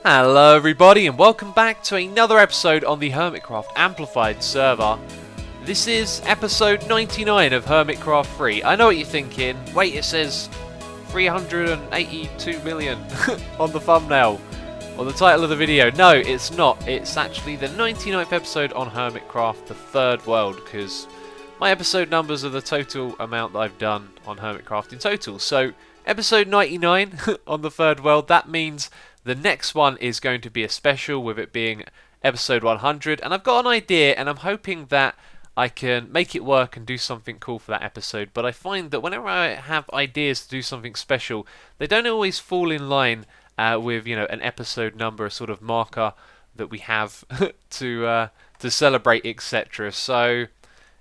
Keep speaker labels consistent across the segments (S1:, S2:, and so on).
S1: Hello everybody and welcome back to another episode on the Hermitcraft Amplified server. This is episode 99 of Hermitcraft 3. I know what you're thinking. Wait, it says 382 million on the thumbnail, or the title of the video. No, it's not. It's actually the 99th episode on Hermitcraft, the third world, because my episode numbers are the total amount that I've done on Hermitcraft in total. So, episode 99 on the third world, that means the next one is going to be a special, with it being episode 100, and I've got an idea and I'm hoping that I can make it work and do something cool for that episode. But I find that whenever I have ideas to do something special, they don't always fall in line with, you know, an episode number, a sort of marker that we have to celebrate, etc. So it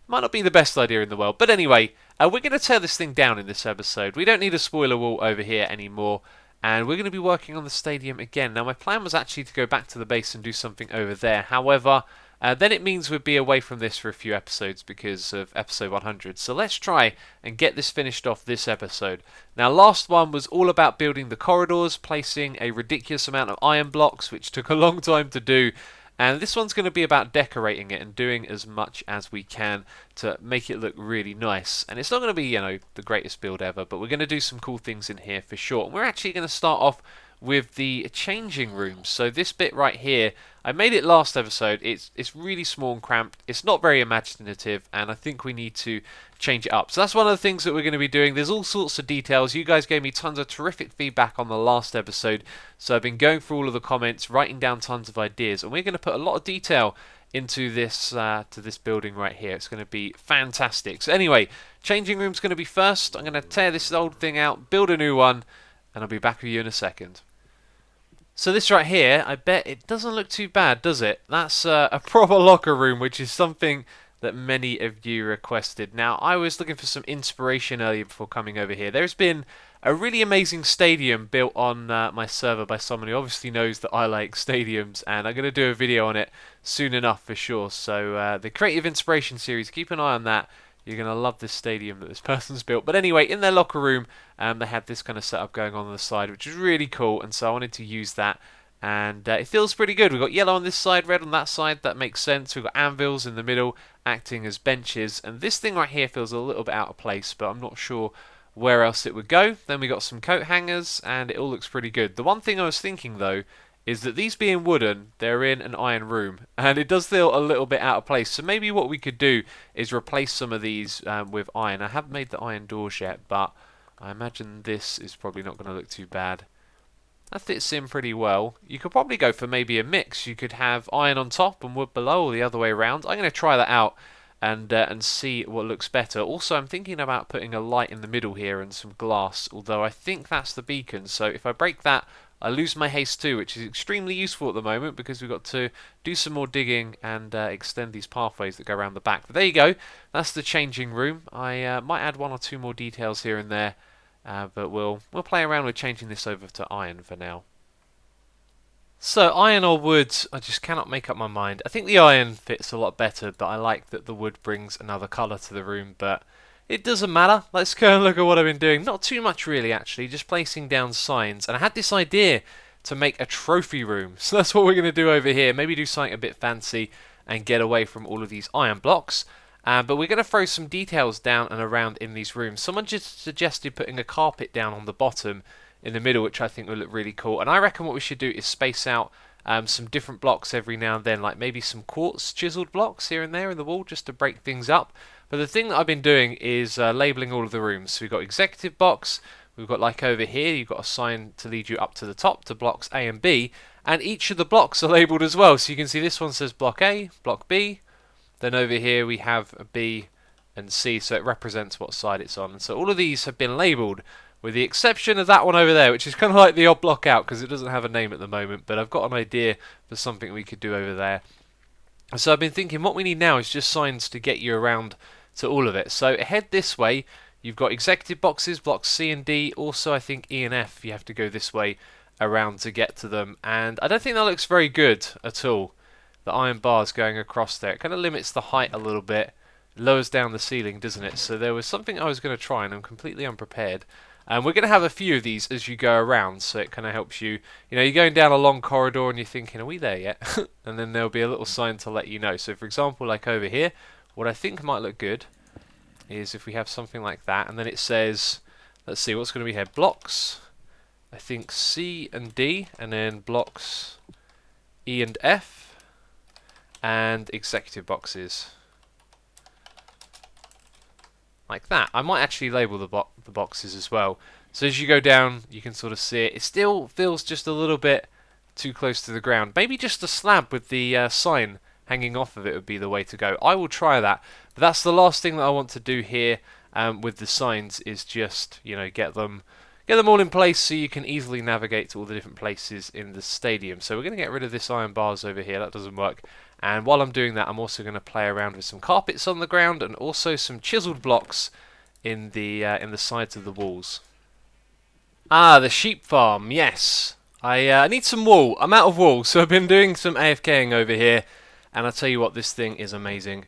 S1: might not be the best idea in the world. But anyway, we're going to tear this thing down in this episode. We don't need a spoiler wall over here anymore. And we're going to be working on the stadium again. Now, my plan was actually to go back to the base and do something over there. However, then it means we'd be away from this for a few episodes because of episode 100. So let's try and get this finished off this episode. Now, last one was all about building the corridors, placing a ridiculous amount of iron blocks, which took a long time to do. And this one's going to be about decorating it and doing as much as we can to make it look really nice. And it's not going to be, you know, the greatest build ever, but we're going to do some cool things in here for sure. And we're actually going to start off with the changing rooms. So this bit right here, I made it last episode. It's really small and cramped. It's not very imaginative, and I think we need to change it up. So that's one of the things that we're going to be doing. There's all sorts of details. You guys gave me tons of terrific feedback on the last episode, so I've been going through all of the comments, writing down tons of ideas, and we're going to put a lot of detail into this to this building right here. It's going to be fantastic. So anyway, changing room's going to be first. I'm going to tear this old thing out, build a new one, and I'll be back with you in a second. So this right here, I bet it doesn't look too bad, does it? That's a proper locker room, which is something that many of you requested. Now, I was looking for some inspiration earlier before coming over here. There's been a really amazing stadium built on my server by someone who obviously knows that I like stadiums, and I'm going to do a video on it soon enough for sure. So the Creative Inspiration series, keep an eye on that. You're going to love this stadium that this person's built. But anyway, in their locker room, they had this kind of setup going on the side, which is really cool. And so I wanted to use that. And it feels pretty good. We've got yellow on this side, red on that side. That makes sense. We've got anvils in the middle acting as benches. And this thing right here feels a little bit out of place, but I'm not sure where else it would go. Then we got some coat hangers, and it all looks pretty good. The one thing I was thinking, though, is that these being wooden, they're in an iron room, and it does feel a little bit out of place. So maybe what we could do is replace some of these with iron. I haven't made the iron doors yet, but I imagine this is probably not going to look too bad. That fits in pretty well. You could probably go for maybe a mix. You could have iron on top and wood below, or the other way around. I'm going to try that out and see what looks better. Also, I'm thinking about putting a light in the middle here and some glass, although I think that's the beacon. So if I break that, I lose my haste too, which is extremely useful at the moment because we've got to do some more digging and extend these pathways that go around the back. But there you go. That's the changing room. I might add one or two more details here and there, but we'll play around with changing this over to iron for now. So iron or wood, I just cannot make up my mind. I think the iron fits a lot better, but I like that the wood brings another colour to the room, but it doesn't matter. Let's go and look at what I've been doing. Not too much really, actually, just placing down signs. And I had this idea to make a trophy room, so that's what we're going to do over here. Maybe do something a bit fancy and get away from all of these iron blocks. But we're going to throw some details down and around in these rooms. Someone just suggested putting a carpet down on the bottom in the middle, which I think would look really cool. And I reckon what we should do is space out some different blocks every now and then, like maybe some quartz chiseled blocks here and there in the wall just to break things up. But the thing that I've been doing is labelling all of the rooms. So we've got executive box, we've got like over here, you've got a sign to lead you up to the top to blocks A and B, and each of the blocks are labelled as well. So you can see this one says block A, block B, then over here we have a B and C, so it represents what side it's on. And so all of these have been labelled, with the exception of that one over there, which is kind of like the odd block out because it doesn't have a name at the moment, but I've got an idea for something we could do over there. So I've been thinking what we need now is just signs to get you around to all of it. So head this way, you've got executive boxes, blocks C and D, also I think E and F, you have to go this way around to get to them, and I don't think that looks very good at all. The iron bars going across there, it kind of limits the height a little bit, lowers down the ceiling, doesn't it? So there was something I was going to try and I'm completely unprepared. And we're going to have a few of these as you go around, so it kind of helps you. You know, you're going down a long corridor and you're thinking, are we there yet? And then there'll be a little sign to let you know. So for example, like over here, what I think might look good is if we have something like that, and then it says, let's see, what's going to be here? Blocks, I think C and D, and then blocks E and F, and executive boxes. Like that. I might actually label the boxes as well. So as you go down, you can sort of see it. It still feels just a little bit too close to the ground. Maybe just a slab with the sign hanging off of it would be the way to go. I will try that. But that's the last thing that I want to do here with the signs is just, you know, get them all in place so you can easily navigate to all the different places in the stadium. So we're going to get rid of this iron bars over here. That doesn't work. And while I'm doing that, I'm also going to play around with some carpets on the ground and also some chiseled blocks in the sides of the walls. Ah, the sheep farm. Yes, I need some wool. I'm out of wool, so I've been doing some AFKing over here. And I'll tell you what, this thing is amazing.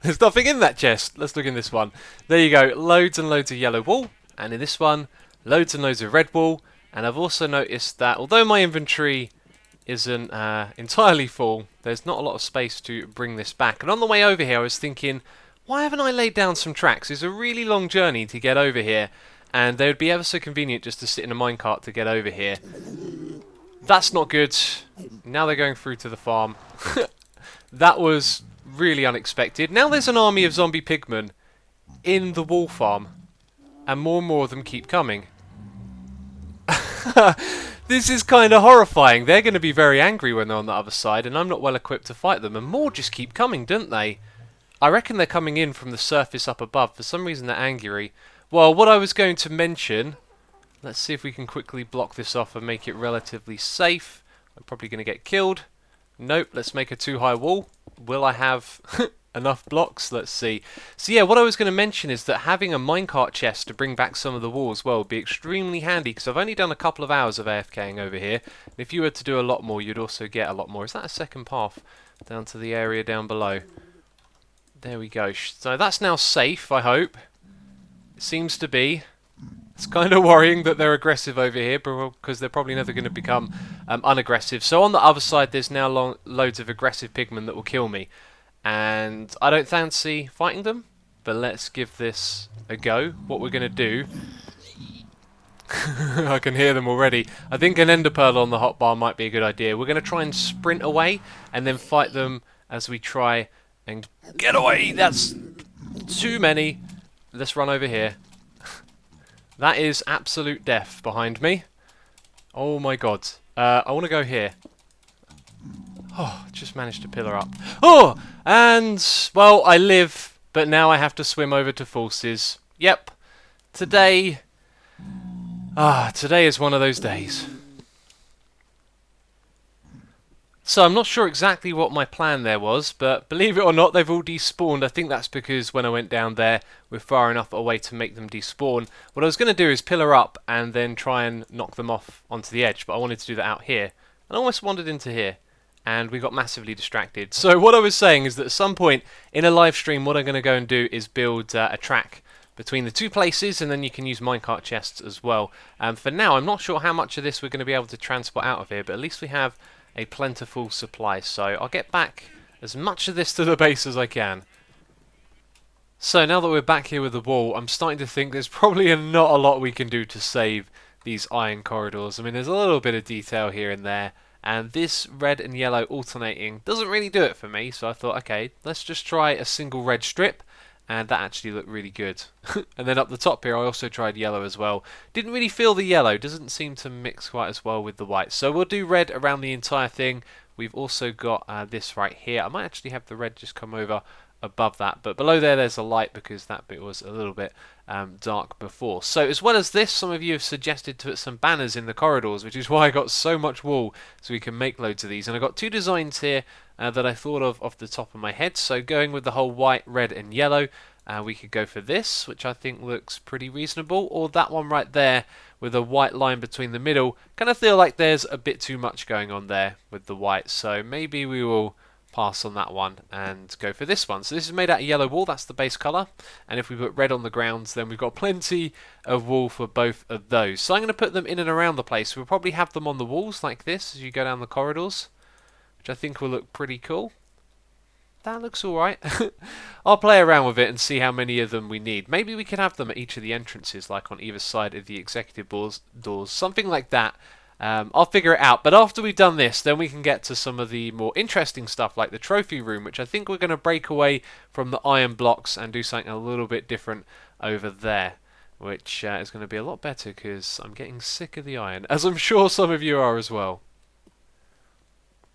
S1: There's nothing in that chest. Let's look in this one. There you go. Loads and loads of yellow wool. And in this one, loads and loads of red wool. And I've also noticed that although my inventory isn't entirely full, there's not a lot of space to bring this back. And on the way over here I was thinking, why haven't I laid down some tracks? It's a really long journey to get over here, and they would be ever so convenient just to sit in a minecart to get over here. That's not good. Now they're going through to the farm. That was really unexpected. Now there's an army of zombie pigmen in the wool farm, and more of them keep coming. This is kind of horrifying. They're going to be very angry when they're on the other side, and I'm not well equipped to fight them. And more just keep coming, don't they? I reckon they're coming in from the surface up above. For some reason they're angry. Well, what I was going to mention... Let's see if we can quickly block this off and make it relatively safe. I'm probably going to get killed. Nope, let's make a too high wall. Will I have enough blocks? Let's see. So yeah, what I was going to mention is that having a minecart chest to bring back some of the walls, well, would be extremely handy, because I've only done a couple of hours of AFKing over here. And if you were to do a lot more, you'd also get a lot more. Is that a second path down to the area down below? There we go. So that's now safe, I hope. It seems to be. It's kind of worrying that they're aggressive over here, because they're probably never going to become unaggressive. So on the other side, there's now loads of aggressive pigmen that will kill me. And I don't fancy fighting them, but let's give this a go. What we're going to do... I can hear them already. I think an ender pearl on the hotbar might be a good idea. We're going to try and sprint away, and then fight them as we try and get away. That's too many. Let's run over here. That is absolute death behind me. Oh my god. I want to go here. Oh, just managed to pillar up. Oh! And, well, I live, but now I have to swim over to Forces. Yep. Today is one of those days. So I'm not sure exactly what my plan there was, but believe it or not, they've all despawned. I think that's because when I went down there, we're far enough away to make them despawn. What I was going to do is pillar up and then try and knock them off onto the edge, but I wanted to do that out here. And I almost wandered into here, and we got massively distracted. So what I was saying is that at some point in a live stream, what I'm going to go and do is build a track between the two places, and then you can use minecart chests as well. For now, I'm not sure how much of this we're going to be able to transport out of here, but at least we have a plentiful supply, so I'll get back as much of this to the base as I can. So now that we're back here with the wall, I'm starting to think there's probably not a lot we can do to save these iron corridors. I mean, there's a little bit of detail here and there, and this red and yellow alternating doesn't really do it for me, so I thought, okay, let's just try a single red strip, and that actually looked really good. And then up the top here I also tried yellow as well. Didn't really feel the yellow, doesn't seem to mix quite as well with the white. So we'll do red around the entire thing. We've also got this right here. I might actually have the red just come over above that, but below there's a light because that bit was a little bit dark before. So as well as this, some of you have suggested to put some banners in the corridors, which is why I got so much wool so we can make loads of these. And I got two designs here that I thought of off the top of my head. So going with the whole white, red and yellow, we could go for this, which I think looks pretty reasonable, or that one right there with a white line between the middle. Kind of feel like there's a bit too much going on there with the white, so maybe we will pass on that one and go for this one. So this is made out of yellow wool, that's the base colour, and if we put red on the grounds then we've got plenty of wool for both of those. So I'm going to put them in and around the place. We'll probably have them on the walls like this as you go down the corridors, which I think will look pretty cool. That looks alright. I'll play around with it and see how many of them we need. Maybe we can have them at each of the entrances, like on either side of the executive doors, something like that. I'll figure it out, but after we've done this, then we can get to some of the more interesting stuff, like the trophy room, which I think we're going to break away from the iron blocks and do something a little bit different over there, which is going to be a lot better because I'm getting sick of the iron, as I'm sure some of you are as well.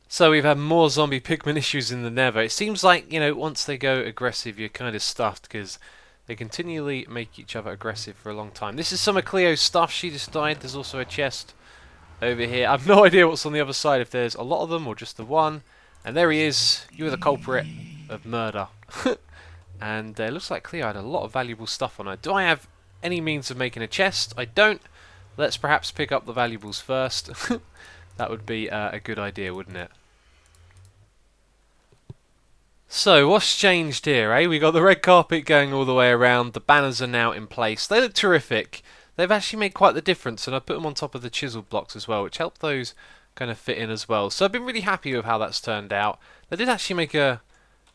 S1: So we've had more zombie pigman issues in the Nether. It seems like, you know, once they go aggressive, you're kind of stuffed because they continually make each other aggressive for a long time. This is some of Cleo's stuff. She just died. There's also a chest over here. I've no idea what's on the other side, if there's a lot of them or just the one. And there he is. You're the culprit of murder. And it looks like Cleo had a lot of valuable stuff on her. Do I have any means of making a chest? I don't. Let's perhaps pick up the valuables first. That would be a good idea, wouldn't it? So, what's changed here, eh? We got the red carpet going all the way around. The banners are now in place. They look terrific. They've actually made quite the difference, and I put them on top of the chiseled blocks as well, which helped those kind of fit in as well. So I've been really happy with how that's turned out. They did actually make a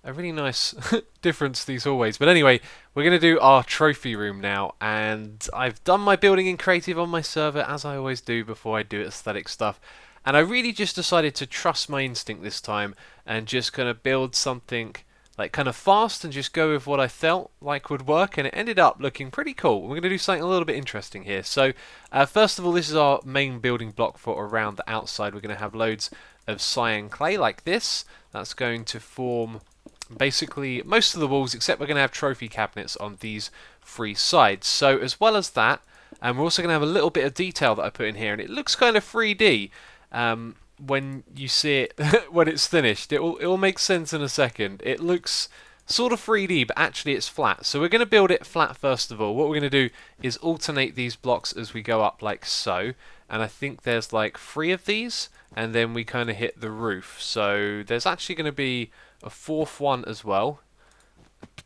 S1: really nice difference, these hallways. But anyway, we're going to do our trophy room now, and I've done my building in creative on my server, as I always do before I do aesthetic stuff. And I really just decided to trust my instinct this time and just kind of build something like kind of fast and just go with what I felt like would work, and it ended up looking pretty cool. We're going to do something a little bit interesting here. So first of all, this is our main building block for around the outside. We're going to have loads of cyan clay like this. That's going to form basically most of the walls, except we're going to have trophy cabinets on these three sides. So as well as that, and we're also going to have a little bit of detail that I put in here, and it looks kind of 3D. When you see it when it's finished, it will make sense in a second. It looks sort of 3D, but actually it's flat. So we're going to build it flat first of all. What we're going to do is alternate these blocks as we go up, like so. And I think there's like 3 of these, and then we kind of hit the roof. So there's actually going to be a 4th one as well.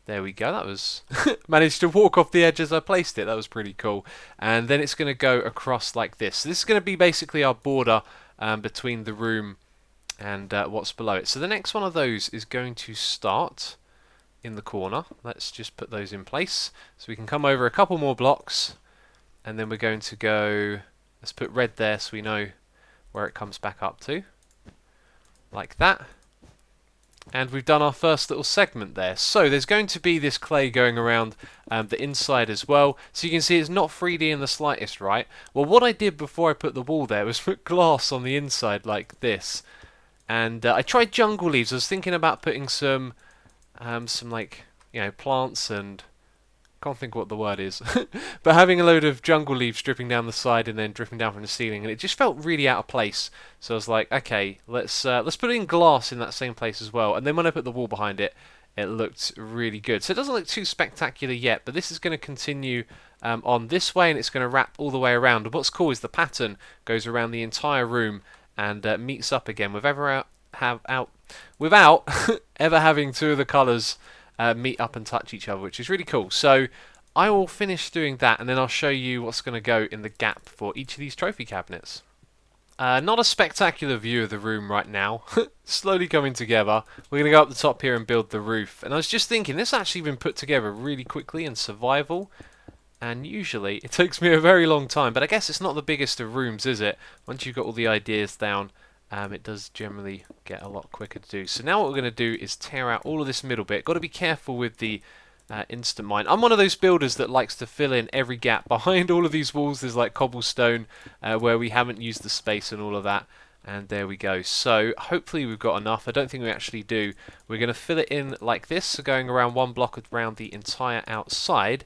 S1: There we go. That was managed to walk off the edge as I placed it. That was pretty cool. And then it's going to go across like this. So this is going to be basically our border between the room and what's below it. So the next one of those is going to start in the corner. Let's just put those in place. So we can come over a couple more blocks, and then we're going to go, let's put red there so we know where it comes back up to. Like that. And we've done our first little segment there. So there's going to be this clay going around the inside as well. So you can see it's not 3D in the slightest, right? Well, what I did before I put the wall there was put glass on the inside like this. And I tried jungle leaves. I was thinking about putting some like, you know, plants and... can't think what the word is, but having a load of jungle leaves dripping down the side and then dripping down from the ceiling, and it just felt really out of place. So I was like, okay, let's put it in glass in that same place as well. And then when I put the wall behind it, it looked really good. So it doesn't look too spectacular yet, but this is going to continue on this way, and it's going to wrap all the way around. And what's cool is the pattern goes around the entire room and meets up again without ever having 2 of the colours meet up and touch each other, which is really cool. So I will finish doing that, and then I'll show you what's going to go in the gap for each of these trophy cabinets. Not a spectacular view of the room right now. Slowly coming together. We're going to go up the top here and build the roof. And I was just thinking, this has actually been put together really quickly in survival, and usually it takes me a very long time, but I guess it's not the biggest of rooms, is it? Once you've got all the ideas down, it does generally get a lot quicker to do. So now what we're going to do is tear out all of this middle bit. Got to be careful with the instant mine. I'm one of those builders that likes to fill in every gap behind all of these walls. There's like cobblestone where we haven't used the space and all of that. And there we go. So hopefully we've got enough. I don't think we actually do. We're going to fill it in like this, so going around 1 block around the entire outside.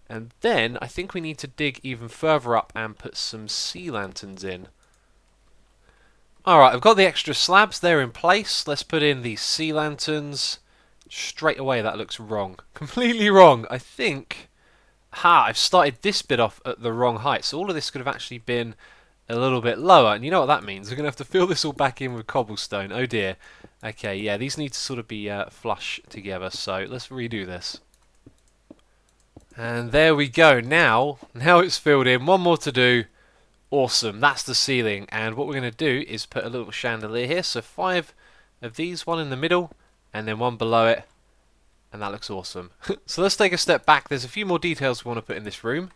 S1: And then I think we need to dig even further up and put some sea lanterns in. Alright, I've got the extra slabs, they're in place. Let's put in these sea lanterns. Straight away that looks wrong. Completely wrong. I think... I've started this bit off at the wrong height. So all of this could have actually been a little bit lower. And you know what that means? We're going to have to fill this all back in with cobblestone. Oh dear. Okay, yeah, these need to sort of be flush together. So let's redo this. And there we go. Now it's filled in. One more to do. Awesome. That's the ceiling. And what we're going to do is put a little chandelier here. So 5 of these, one in the middle, and then one below it. And that looks awesome. So let's take a step back. There's a few more details we want to put in this room.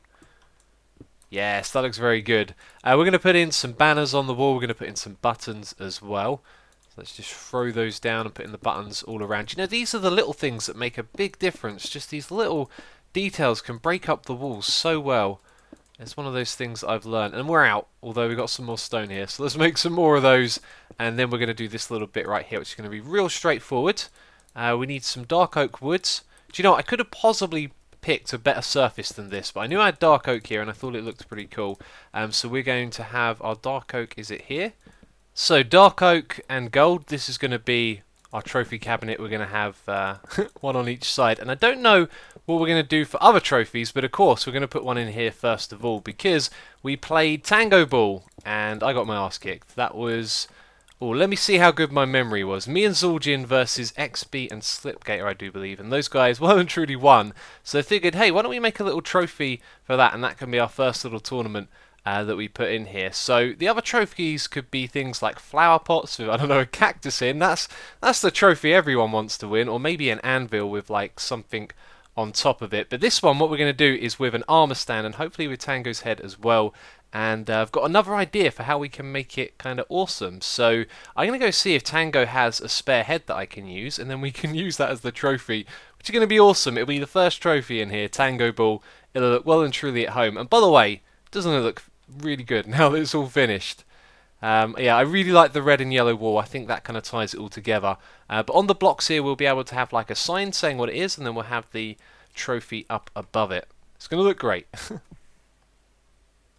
S1: Yes, that looks very good. We're going to put in some banners on the wall. We're going to put in some buttons as well. So let's just throw those down and put in the buttons all around. You know, these are the little things that make a big difference. Just these little details can break up the walls so well. It's one of those things I've learned. And we're out, although we've got some more stone here. So let's make some more of those. And then we're going to do this little bit right here, which is going to be real straightforward. We need some dark oak woods. Do you know what? I could have possibly picked a better surface than this, but I knew I had dark oak here and I thought it looked pretty cool. So we're going to have our dark oak, is it here? So dark oak and gold, this is going to be our trophy cabinet. We're going to have one on each side, and I don't know what we're going to do for other trophies, but of course we're going to put one in here first of all because we played Tango Ball and I got my ass kicked. That was... Oh, let me see how good my memory was. Me and Zul'jin versus XB and Slipgator, I do believe. And those guys well and truly won. So I figured, hey, why don't we make a little trophy for that? And that can be our first little tournament that we put in here. So the other trophies could be things like flower pots with, I don't know, a cactus in. That's the trophy everyone wants to win. Or maybe an anvil with like something on top of it. But this one, what we're going to do is with an armor stand and hopefully with Tango's head as well. And I've got another idea for how we can make it kind of awesome. So I'm going to go see if Tango has a spare head that I can use, and then we can use that as the trophy, which is going to be awesome. It'll be the first trophy in here, Tango Ball. It'll look well and truly at home. And by the way, doesn't it look really good now that it's all finished? Yeah, I really like the red and yellow wall. I think that kind of ties it all together. But on the blocks here, we'll be able to have like a sign saying what it is, and then we'll have the trophy up above it. It's going to look great.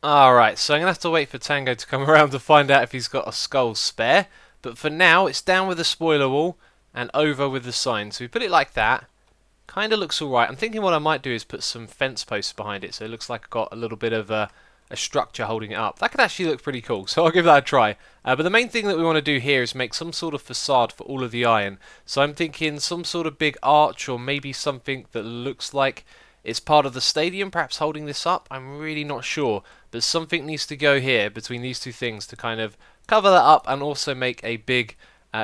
S1: Alright, so I'm going to have to wait for Tango to come around to find out if he's got a skull spare. But for now, it's down with the spoiler wall and over with the sign. So we put it like that. Kind of looks alright. I'm thinking what I might do is put some fence posts behind it. So it looks like I've got a little bit of a structure holding it up. That could actually look pretty cool. So I'll give that a try. But the main thing that we want to do here is make some sort of facade for all of the iron. So I'm thinking some sort of big arch or maybe something that looks like it's part of the stadium, perhaps holding this up. I'm really not sure. But something needs to go here between these two things to kind of cover that up and also make a big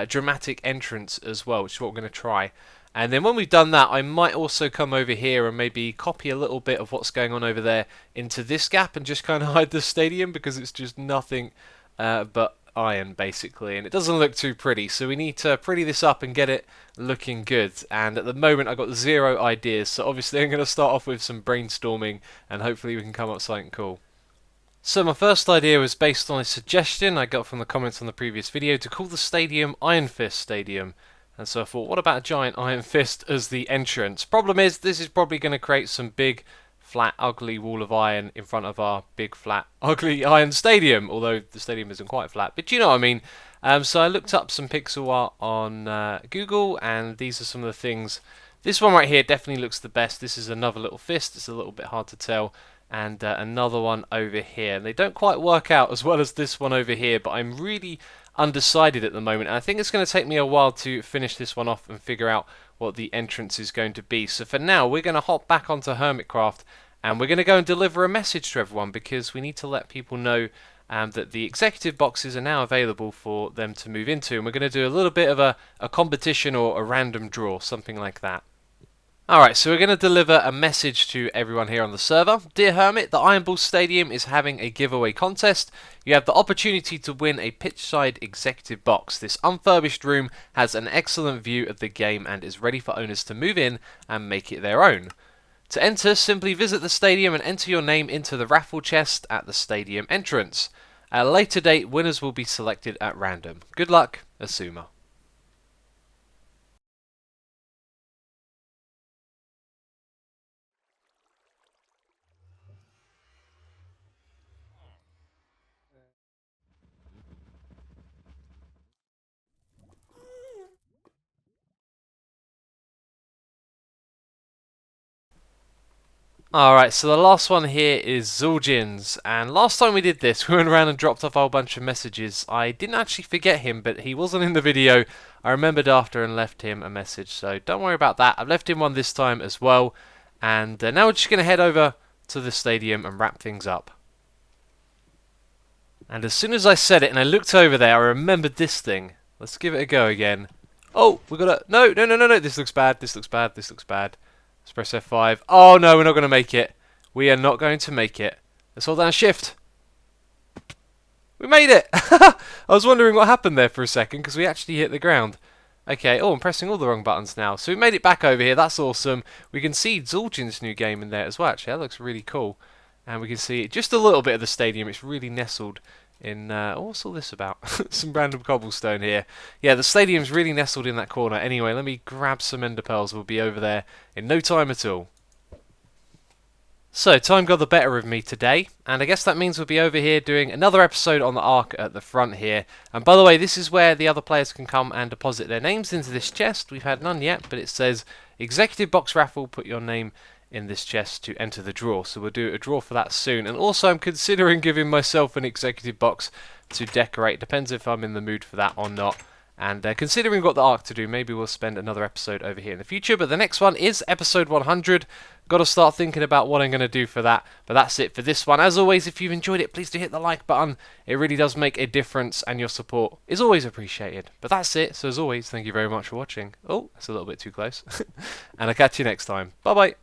S1: dramatic entrance as well, which is what we're going to try. And then when we've done that, I might also come over here and maybe copy a little bit of what's going on over there into this gap and just kind of hide the stadium because it's just nothing but iron basically, and it doesn't look too pretty, so we need to pretty this up and get it looking good. And at the moment I've got 0 ideas, so obviously I'm going to start off with some brainstorming and hopefully we can come up with something cool. So my first idea was based on a suggestion I got from the comments on the previous video to call the stadium Iron Fist Stadium. And so I thought, what about a giant iron fist as the entrance? Problem is, this is probably going to create some big, flat, ugly wall of iron in front of our big, flat, ugly iron stadium. Although the stadium isn't quite flat, but you know what I mean. So I looked up some pixel art on Google, and these are some of the things. This one right here definitely looks the best. This is another little fist. It's a little bit hard to tell. And another one over here. And they don't quite work out as well as this one over here, but I'm really undecided at the moment, and I think it's going to take me a while to finish this one off and figure out what the entrance is going to be. So for now, we're going to hop back onto Hermitcraft and we're going to go and deliver a message to everyone because we need to let people know that the executive boxes are now available for them to move into, and we're going to do a little bit of a competition or a random draw, something like that. Alright, so we're going to deliver a message to everyone here on the server. Dear Hermit, the Iron Ball Stadium is having a giveaway contest. You have the opportunity to win a pitchside executive box. This unfurbished room has an excellent view of the game and is ready for owners to move in and make it their own. To enter, simply visit the stadium and enter your name into the raffle chest at the stadium entrance. At a later date, winners will be selected at random. Good luck, Asuma. Alright, so the last one here is Zul'jin's, and last time we did this, we went around and dropped off a whole bunch of messages. I didn't actually forget him, but he wasn't in the video. I remembered after and left him a message, so don't worry about that. I've left him one this time as well, and now we're just going to head over to the stadium and wrap things up. And as soon as I said it and I looked over there, I remembered this thing. Let's give it a go again. Oh, we got to... No, no, no, no, no. This looks bad. This looks bad. This looks bad. Let's press F5. Oh, no, we're not going to make it. We are not going to make it. Let's hold down Shift. We made it! I was wondering what happened there for a second because we actually hit the ground. Okay, oh, I'm pressing all the wrong buttons now. So we made it back over here. That's awesome. We can see Zul'jin's new game in there as well, actually. That looks really cool. And we can see just a little bit of the stadium. It's really nestled in... what's all this about? Some random cobblestone here. Yeah, the stadium's really nestled in that corner. Anyway, let me grab some ender pearls. We'll be over there in no time at all. So, time got the better of me today, and I guess that means we'll be over here doing another episode on the Ark at the front here. And by the way, this is where the other players can come and deposit their names into this chest. We've had none yet, but it says Executive Box Raffle, put your name in this chest to enter the draw. So we'll do a draw for that soon. And also I'm considering giving myself an executive box to decorate. Depends if I'm in the mood for that or not. And considering what the Ark to do, maybe we'll spend another episode over here in the future. But the next one is episode 100. Got to start thinking about what I'm going to do for that. But that's it for this one. As always, if you've enjoyed it, please do hit the like button. It really does make a difference, and your support is always appreciated. But that's it. So as always, thank you very much for watching. Oh, that's a little bit too close. And I'll catch you next time. Bye-bye.